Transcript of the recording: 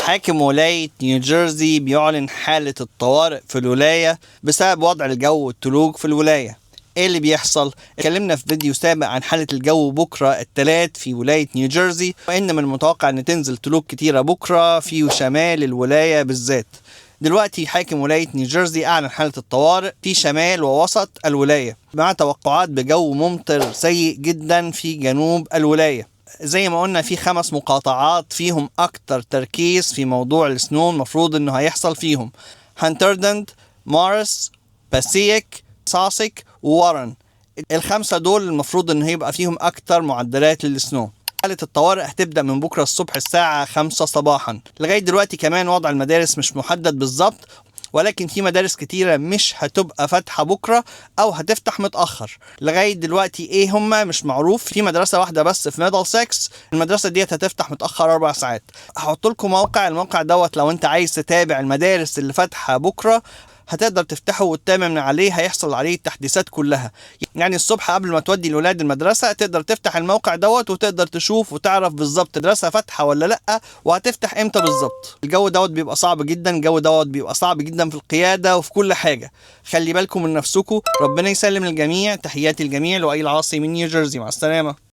حاكم ولاية نيوجيرسي بيعلن حالة الطوارئ في الولاية بسبب وضع الجو والتلوج في الولاية. ايه اللي بيحصل؟ اتكلمنا في فيديو سابق عن حالة الجو بكرة الثلاث في ولاية نيوجيرسي، وان من المتوقع ان تنزل تلوج كتيرة بكرة في شمال الولاية بالذات. دلوقتي حاكم ولاية نيوجيرسي أعلن حالة الطوارئ في شمال ووسط الولاية مع توقعات بجو ممطر سيء جدا في جنوب الولاية. زي ما قلنا في 5 مقاطعات فيهم أكتر تركيز في موضوع السنو المفروض إنه هيحصل فيهم: هانتردند، مارس، باسيك، ساسك، وورن. ال5 دول المفروض إنه هيبقى فيهم أكتر معدلات للسنو. حالة الطوارئ هتبدأ من بكرة الصبح الساعة 5 صباحا. لغاية دلوقتي كمان وضع المدارس مش محدد بالظبط، ولكن في مدارس كتيرة مش هتبقى فاتحة بكرة أو هتفتح متأخر. لغاية دلوقتي إيه هما مش معروف. في مدرسة واحدة بس في ميدلسكس، المدرسة ديت هتفتح متأخر 4 ساعات. هحط لكم الموقع دوت لو أنت عايز تتابع المدارس اللي فاتحة بكرة، هتقدر تفتحه وتتابع من عليه. هيحصل عليه التحديثات كلها. يعني الصبح قبل ما تودي الولاد المدرسة تقدر تفتح الموقع دوت وتقدر تشوف وتعرف بالظبط المدرسة فاتحة ولا لأ وهتفتح امتى بالظبط. الجو دوت بيبقى صعب جدا، الجو دوت بيبقى صعب جدا في القيادة وفي كل حاجة. خلي بالكم من نفسكم، ربنا يسلم الجميع. تحياتي الجميع، لؤي العاصي من نيوجيرسي، مع السلامة.